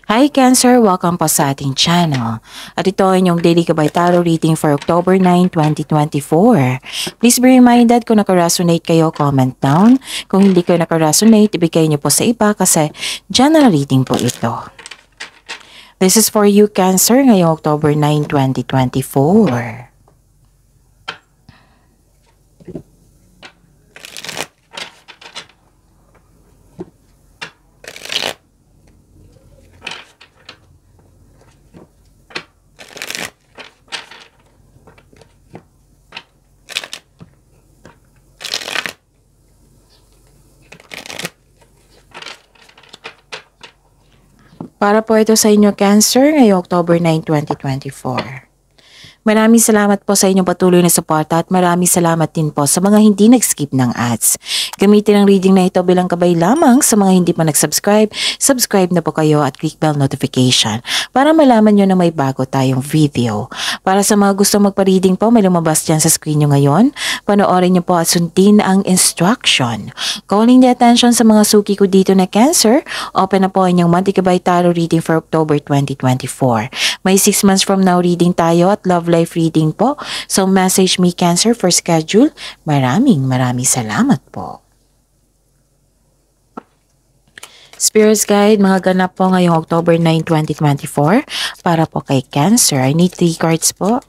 Hi Cancer! Welcome po sa ating channel. At ito ay inyong daily Gabay Tarot reading for October 9, 2024. Please be reminded kung nakaresonate kayo, comment down. Kung hindi kayo nakaresonate, ibigay niyo po sa iba kasi general reading po ito. This is for you Cancer ngayong October 9, 2024. Para po ito sa inyo Cancer ngayong October 9, 2024. Maraming salamat po sa inyong patuloy na suporta at maraming salamat din po sa mga hindi nag-skip ng ads. Gamitin ang reading na ito bilang gabay lamang sa mga hindi pa nag-subscribe. Subscribe na po kayo at click bell notification para malaman nyo na may bago tayong video. Para sa mga gusto magpa-reading po, may lumabas dyan sa screen nyo ngayon. Panoorin nyo po at sundin ang instruction. Calling the attention sa mga suki ko dito na Cancer, open na po inyong Monthly Gabay Tarot reading for October 2024. May 6 months from now reading tayo at love life reading po. So message me Cancer for schedule. Maraming salamat po. Spirits Guide, mga ganap po ngayong October 9, 2024 para po kay Cancer. I need 3 cards po.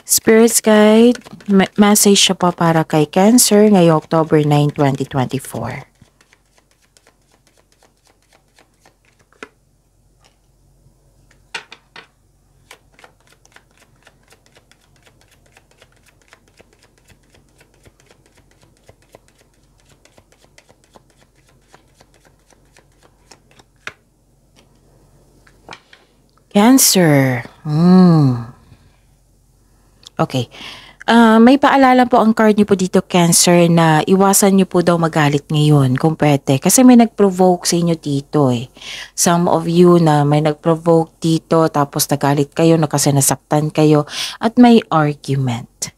Spirits Guide, message siya po para kay Cancer ngayong October 9, 2024. Cancer. Okay. May paalala po ang card niyo po dito, Cancer, na iwasan niyo po daw magalit ngayon kung pwede. Kasi may nag-provoke sa inyo dito eh. Some of you na may nag-provoke dito tapos nagalit kayo na kasi nasaktan kayo at may argument.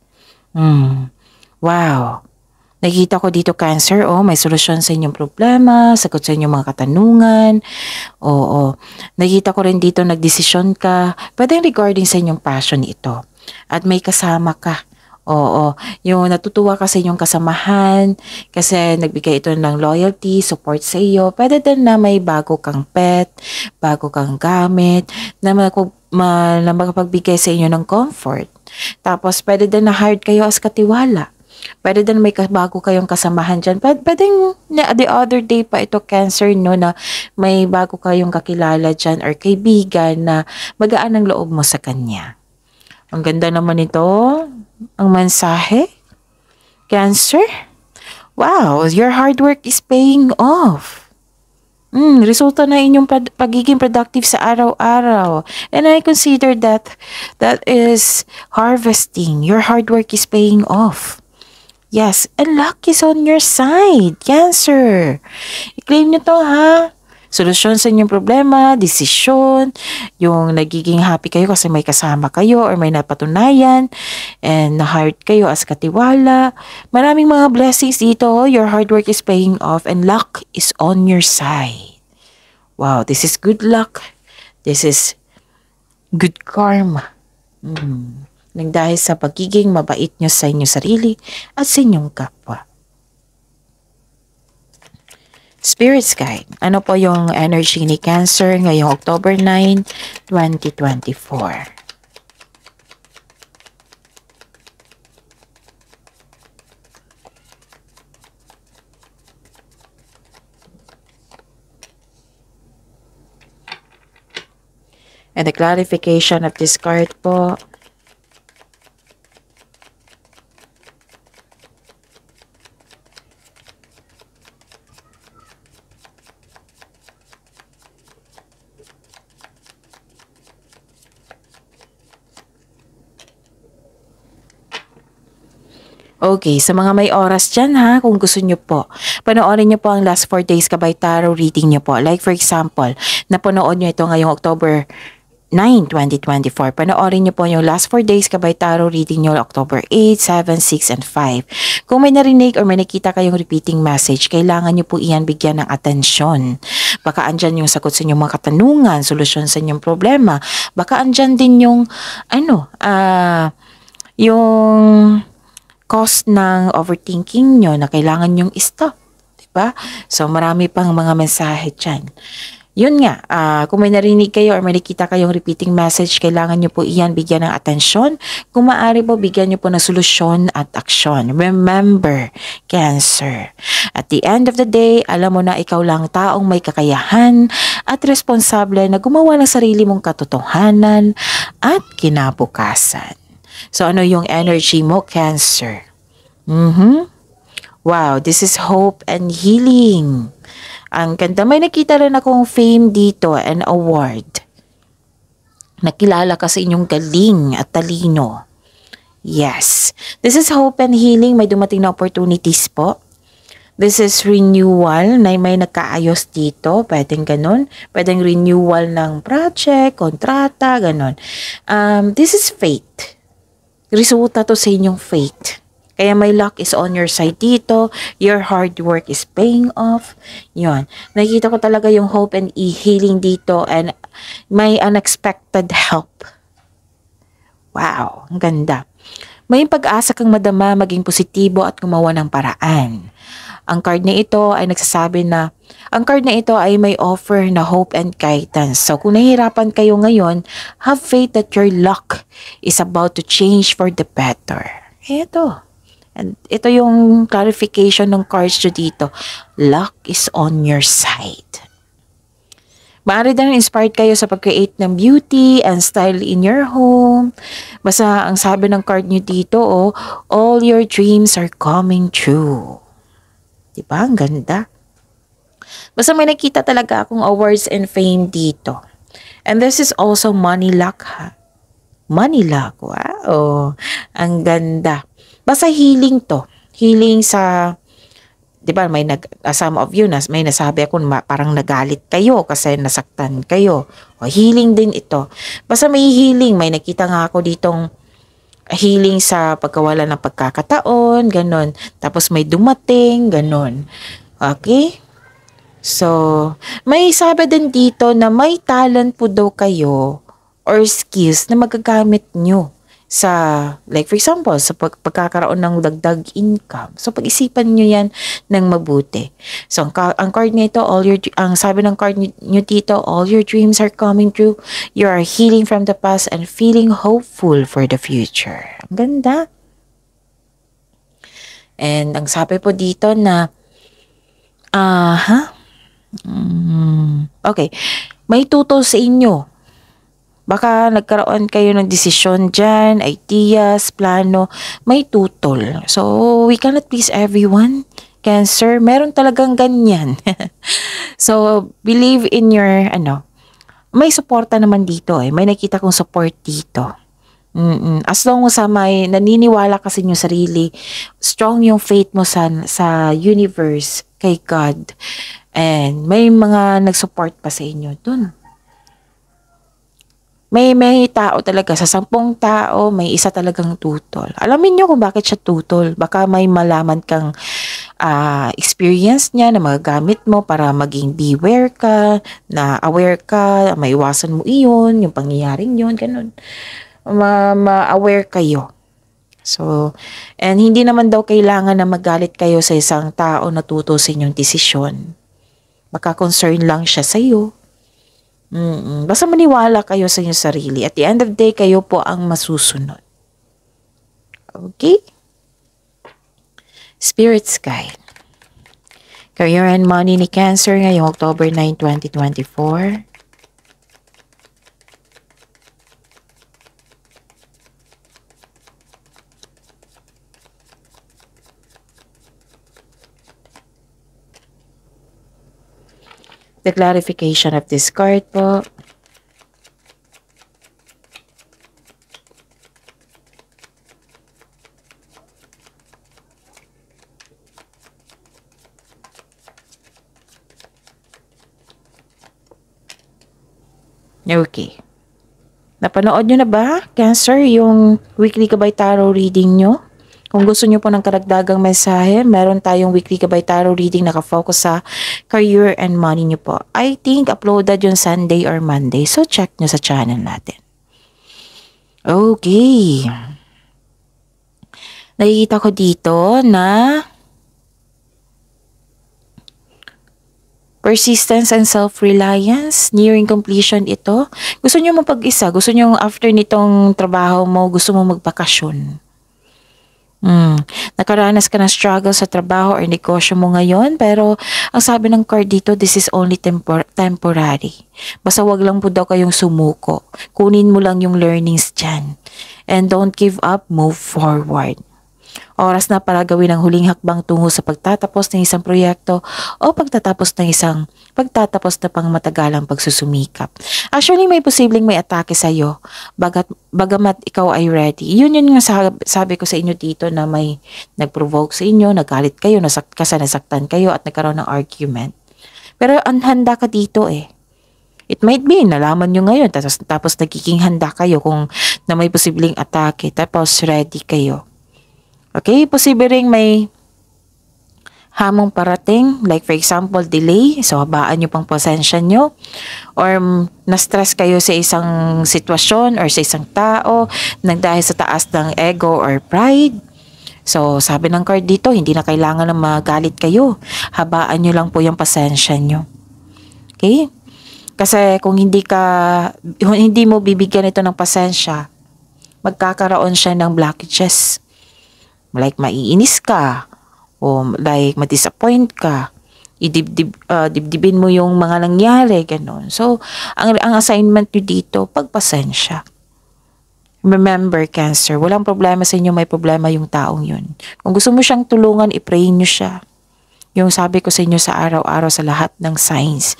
Wow. Nakikita ko dito, Cancer, may solusyon sa inyong problema, sagot sa inyong mga katanungan. Oo. Nakikita ko rin dito, nagdesisyon ka. Pwedeng regarding sa inyong passion ito. At may kasama ka. Oo. Yung natutuwa ka sa inyong kasamahan, kasi nagbigay ito ng loyalty, support sa iyo. Pwede din na may bago kang pet, bago kang gamit, na makapagbigay sa inyo ng comfort. Tapos, pwede din na hired kayo as katiwala. Pwede din may bago kayong kasamahan dyan. Pwedeng the other day pa ito, Cancer, no, na may bago kayong kakilala dyan or kaibigan na magaan ang loob mo sa kanya. Ang ganda naman ito. Ang mensahe. Cancer. Wow, your hard work is paying off. Resulta na inyong pagiging productive sa araw-araw. And I consider that is harvesting. Your hard work is paying off. Yes, and luck is on your side, Cancer. I-claim nyo to, ha? Solusyon sa inyong problema, desisyon, yung nagiging happy kayo kasi may kasama kayo or may napatunayan, and na-hired kayo as katiwala. Maraming mga blessings dito. Your hard work is paying off and luck is on your side. Wow, this is good luck. This is good karma. Nang dahil sa pagiging mabait nyo sa inyong sarili at sa inyong kapwa. Spirits Guide, ano po yung energy ni Cancer ngayong October 9, 2024? And the clarification of this card po. Okay, sa mga may oras dyan ha, kung gusto nyo po, panoorin nyo po ang last 4 days Kabay Tarot reading nyo po. Like for example, napanood nyo ito ngayong October 9, 2024. Panoorin nyo po yung last 4 days Kabay Tarot reading nyo October 8, 7, 6, and 5. Kung may narinig or may nakita kayong repeating message, kailangan nyo po iyan bigyan ng atensyon. Baka andyan yung sagot sa inyong mga katanungan, solusyon sa inyong problema. Baka andyan din yung, yung cause ng overthinking nyo na kailangan nyong stop. Diba? So, marami pang mga mensahe dyan. Yun nga, kung may narinig kayo or may nakita kayong repeating message, kailangan nyo po iyan bigyan ng atensyon. Kung maaari po, bigyan nyo po ng solusyon at aksyon. Remember, Cancer, at the end of the day, alam mo na ikaw lang taong may kakayahan at responsable na gumawa ng sarili mong katotohanan at kinabukasan. So, ano yung energy mo, Cancer? Wow, this is hope and healing. Ang ganda. May nakita rin akong fame dito and award. Nakilala ka sa inyong galing at talino. Yes. This is hope and healing. May dumating na opportunities po. This is renewal na may nagkaayos dito. Pwedeng ganun. Pwedeng renewal ng project, kontrata, ganun. This is fate. Resulta to sa inyong fate. Kaya may luck is on your side dito. Your hard work is paying off. Yun. Nakikita ko talaga yung hope and healing dito and may unexpected help. Wow, ang ganda. May pag-asa kang madama, maging positibo at gumawa ng paraan. Ang card na ito ay nagsasabi na ang card na ito ay may offer na hope and guidance. So kung nahihirapan kayo ngayon, have faith that your luck is about to change for the better. Ito. And ito yung clarification ng cards nyo dito. Luck is on your side. Maaari din inspired kayo sa pag-create ng beauty and style in your home. Basta ang sabi ng card nyo dito, all your dreams are coming true. Diba? Ang ganda. Basta may nakita talaga akong awards and fame dito. And this is also money luck ha. Money luck. Wow. Ang ganda. Basta healing to. Healing sa, di ba, may some of you, may nasabi ako parang nagalit kayo kasi nasaktan kayo. O, healing din ito. Basta may healing. May nakita nga ako ditong healing sa pagkawala ng pagkakataon, ganon. Tapos may dumating, ganon. Okay? So, may sabi din dito na may talent po daw kayo or skills na magagamit nyo sa, like for example, sa pagkakaroon ng dagdag income. So, pag-isipan nyo yan ng mabuti. So, ang card nito, ang sabi ng card nyo dito, all your dreams are coming true. You are healing from the past and feeling hopeful for the future. Ang ganda. And ang sabi po dito na, okay, may tutol sa inyo. Baka nagkaroon kayo ng desisyon dyan, ideas, plano, may tutol. So, we cannot please everyone. Cancer, meron talagang ganyan. So, believe in your, may suporta naman dito eh. May nakita kong support dito. As long as may naniniwala ka sa inyong sarili, strong yung faith mo sa universe, kay God, and may mga nag-support pa sa inyo dun. May tao talaga, sa 10 tao, may isa talagang tutol. Alamin nyo kung bakit siya tutol. Baka may malaman kang experience niya na magagamit mo para maging beware ka, na aware ka, maiwasan mo iyon, yung pangyayaring yun, ganun. Ma-aware kayo. So, and hindi naman daw kailangan na magalit kayo sa isang tao na tutol sa inyong desisyon. Baka concern lang siya sa iyo. Basta maniwala kayo sa inyong sarili. At the end of the day, kayo po ang masusunod. Okay? Spirit's Guide. Career and money ni Cancer ngayong October 9, 2024. the clarification of this card po. Okay. Napanood nyo na ba, Cancer, yung weekly Gabay Tarot reading nyo? Kung gusto nyo po ng karagdagang mensahe, meron tayong weekly Gabay Tarot reading nakafocus sa career and money nyo po. I think uploaded yun Sunday or Monday. So, check nyo sa channel natin. Okay. Nakikita ko dito na persistence and self-reliance, nearing completion ito. Gusto nyo mapag-isa, gusto nyo after nitong trabaho mo, gusto mo magbakasyon. Nakaranas ka ng struggle sa trabaho or negosyo mo ngayon, pero ang sabi ng card dito, this is only temporary. Basta wag lang po daw kayong sumuko. Kunin mo lang yung learnings dyan. And don't give up, move forward. Oras na para gawin ang huling hakbang tungo sa pagtatapos ng isang proyekto o pagtatapos na pang matagalang pagsusumikap. Actually, may posibleng may atake sa'yo, bagamat ikaw ay ready. Yun nga sabi ko sa inyo dito na may nag-provoke sa inyo, nagalit kayo, nasaktan kayo at nagkaroon ng argument. Pero handa ka dito eh. It might be, nalaman nyo ngayon, tapos nagiging handa kayo kung na may posibleng atake, tapos ready kayo. Okay, posible ring may hamong parating, like for example, delay, so habaan nyo pang pasensya nyo, or na-stress kayo sa isang sitwasyon or sa isang tao, nang dahil sa taas ng ego or pride. So, sabi ng card dito, hindi na kailangan na magalit kayo, habaan nyo lang po yung pasensya nyo. Okay? Kasi kung hindi mo bibigyan ito ng pasensya, magkakaroon siya ng blockages. Like maiinis ka, o like ma-disappoint ka, dibdibin mo yung mga nangyari, ganun. So, ang assignment nyo dito, pagpasensya. Remember, Cancer, walang problema sa inyo, may problema yung taong yun. Kung gusto mo siyang tulungan, i-pray nyo siya. Yung sabi ko sa inyo sa araw-araw sa lahat ng signs.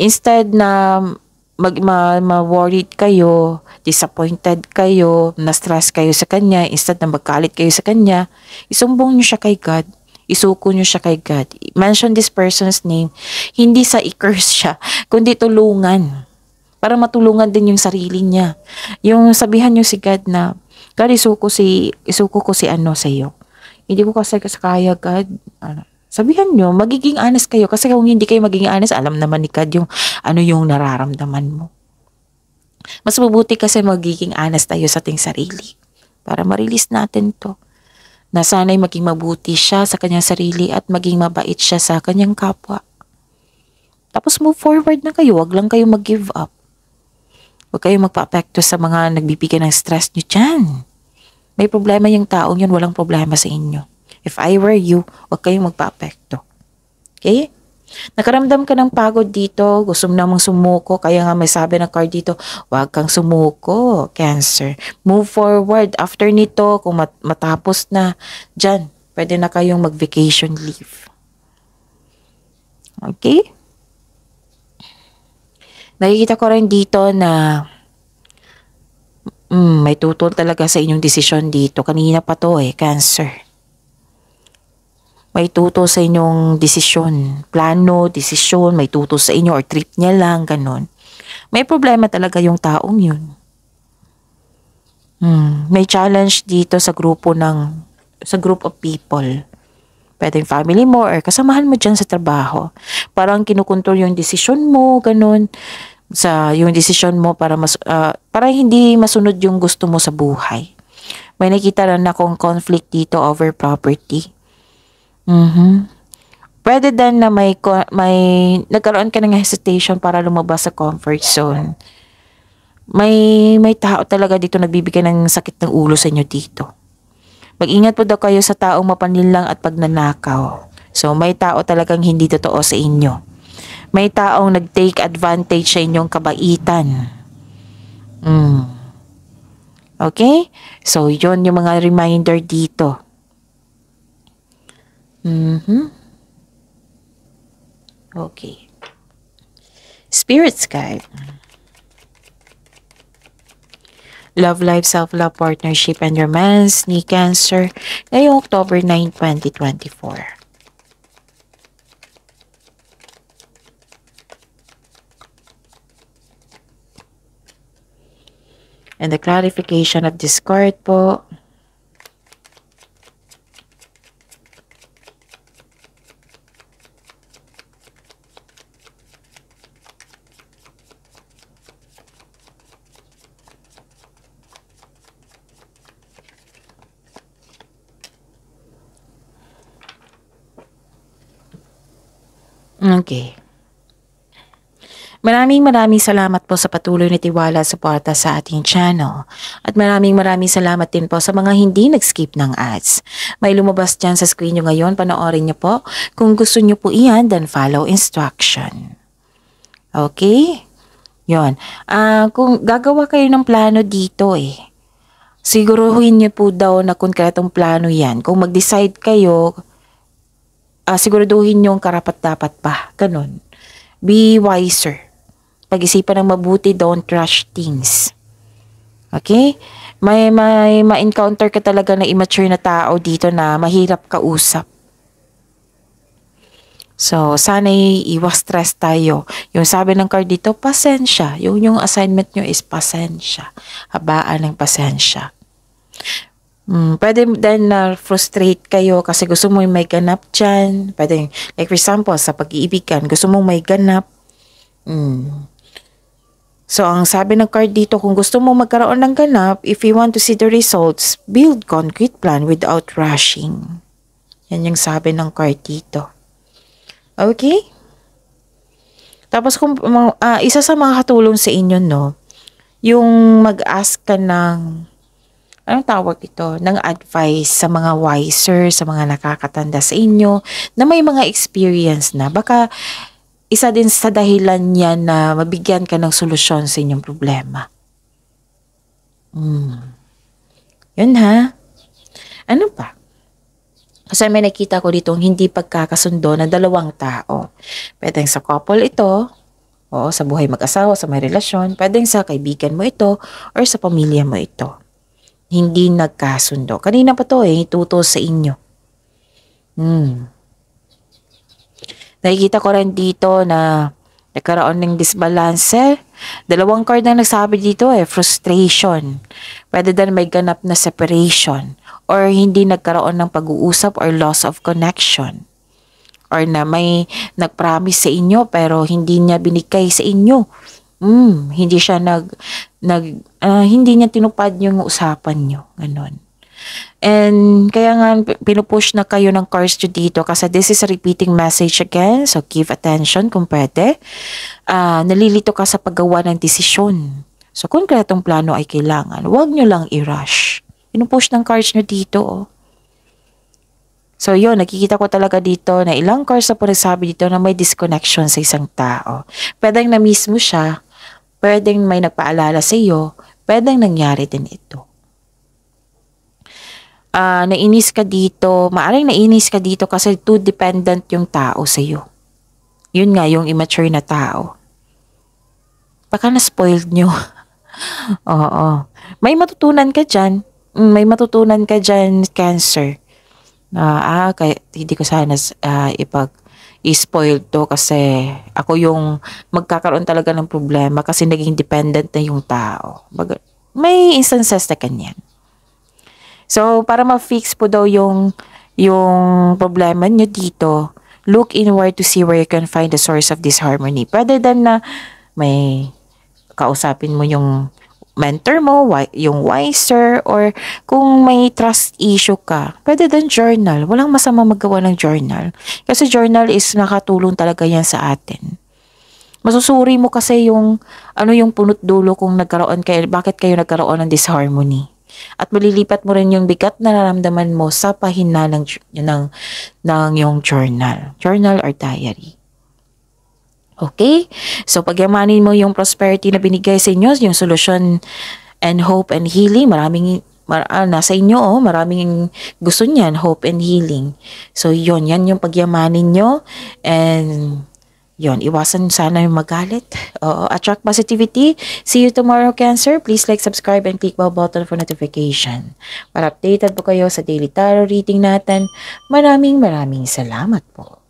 Instead na ma-worried kayo, disappointed kayo, na-stress kayo sa kanya, instead na magkalit kayo sa kanya, isumbong nyo siya kay God. Isuko nyo siya kay God. Mention this person's name. Hindi sa i-curse siya, kundi tulungan. Para matulungan din yung sarili niya. Yung sabihan nyo si God na, God, isuko ko si ano sa iyo. Hindi ko kasi kaya, God. Sabihan nyo, magiging honest kayo. Kasi kung hindi kayo magiging honest, alam naman ni God yung ano yung nararamdaman mo. Mas mabuti kasi magiging honest tayo sa ating sarili. Para ma-release natin to. Na sana'y maging mabuti siya sa kanyang sarili at maging mabait siya sa kanyang kapwa. Tapos move forward na kayo. Huwag lang kayo mag-give up. Huwag kayong magpa-apekto sa mga nagbibigay ng stress nyo dyan. May problema yung taong yun, walang problema sa inyo. If I were you, huwag kayong magpa-apekto. Okay? Nakaramdam ka ng pagod dito, gusto mo namang sumuko, kaya nga may sabi ng card dito, huwag kang sumuko, Cancer. Move forward. After nito, kung matapos na, dyan, pwede na kayong mag-vacation leave. Okay? Nakikita ko rin dito na may tutol talaga sa inyong desisyon dito. Kanina pa to Cancer. May tutol sa inyong desisyon. Plano, desisyon, may tutol sa inyo or trip niya lang, ganun. May problema talaga yung taong yun. May challenge dito sa group of people. Pwedeng family mo or kasamahan mo dyan sa trabaho. Parang kinukontrol yung desisyon mo, ganun. Yung desisyon mo para hindi masunod yung gusto mo sa buhay. May nakita rin akong conflict dito over property. Pwede din na may nagkaroon ka ng hesitation para lumabas sa comfort zone. May tao talaga dito nagbibigay ng sakit ng ulo sa inyo dito. Mag-ingat po daw kayo sa taong mapanlinlang at pagnanakaw. So may tao talagang hindi totoo sa inyo. May taong nag-take advantage sa inyong kabaitan. Okay? So yon yung mga reminder dito. Okay. Spirits guide. Love life, self-love, partnership, and romance ni Cancer ngayong October 9, 2024. And the clarification of this card po. Okay. Maraming salamat po sa patuloy na tiwala at suporta sa ating channel. At maraming salamat din po sa mga hindi nag-skip ng ads. May lumabas dyan sa screen nyo ngayon, panoorin nyo po. Kung gusto nyo po iyan, then follow instruction. Okay? Yon. Kung gagawa kayo ng plano dito siguruhin nyo po daw na konkretong plano yan. Kung mag-decide kayo, siguraduhin nyo ang karapat-dapat pa. Ganun. Be wiser. Pag-isipan ng mabuti, don't rush things. Okay? May ma-encounter ka talaga na immature na tao dito na mahirap kausap. So, sana iwas stress tayo. Yung sabi ng card dito, pasensya. Yung assignment nyo is pasensya. Habaan ng pasensya. Pwede din na frustrate kayo kasi gusto mo may ganap dyan. Pwede, like for example, sa pag-iibigan, gusto mo may ganap. So, ang sabi ng card dito, kung gusto mo magkaroon ng ganap, if you want to see the results, build concrete plan without rushing. Yan yung sabi ng card dito. Okay? Tapos, kung isa sa mga katulong sa inyo, no, yung mag-ask ka ng, anong tawag ito, ng advice sa mga wiser, sa mga nakakatanda sa inyo, na may mga experience na. Baka, isa din sa dahilan niya na mabigyan ka ng solusyon sa inyong problema. Yun ha. Ano pa? Kasi may nakita ko ditong hindi pagkakasundo na dalawang tao. Pwedeng sa couple ito, o sa buhay mag-asawa, sa may relasyon. Pwedeng sa kaibigan mo ito, or sa pamilya mo ito. Hindi nagkasundo. Kanina pa to ituto sa inyo. Nakikita ko rin dito na nagkaroon ng disbalance. Dalawang card na nagsabi dito frustration. Pwede din may ganap na separation or hindi nagkaroon ng pag-uusap or loss of connection. Or na may nag-promise sa inyo pero hindi niya binigay sa inyo. Hindi siya hindi niya tinupad yung usapan niyo. Ganon. And kaya nga pinupush na kayo ng cards nyo dito kasi this is a repeating message again. So give attention kung pwede. Nalilito ka sa paggawa ng desisyon. So konkretong plano ay kailangan. Huwag nyo lang i-rush. Pinupush ng cards nyo dito. So yun, nakikita ko talaga dito na ilang cards na po nagsabi dito na may disconnection sa isang tao. Pwedeng na-miss mo siya. Pwedeng may nagpaalala sa iyo. Pwedeng nangyari din ito. Nainis ka dito, maaring nainis ka dito kasi too dependent yung tao sa iyo. Yun nga, yung immature na tao. Baka na-spoiled nyo. Oo. May matutunan ka dyan. May matutunan ka dyan, Cancer. Kaya hindi ko sana i-spoiled to kasi ako yung magkakaroon talaga ng problema kasi naging dependent na yung tao. May instances na kanyan. So, para ma-fix po daw yung problema nyo dito, look inward to see where you can find the source of this harmony. Pwede din na may kausapin mo yung mentor mo, yung wiser, or kung may trust issue ka, pwede din journal. Walang masama magawa ng journal. Kasi journal is nakatulong talaga yan sa atin. Masusuri mo kasi yung punot dulo kung bakit kayo nagkaroon ng disharmony. At malilipat mo rin yung bigat na nararamdaman mo sa pahina ng yung journal or diary. Okay? So, pagyamanin mo yung prosperity na binigay sa inyo, yung solution and hope and healing. Nasa inyo, maraming gusto niyan, hope and healing. So, yan yung pagyamanin nyo. And Yon, iwasan sana yung magalit. Oo, attract positivity. See you tomorrow, Cancer. Please like, subscribe, and click bell button for notification. Para updated po kayo sa daily tarot reading natin. Maraming salamat po.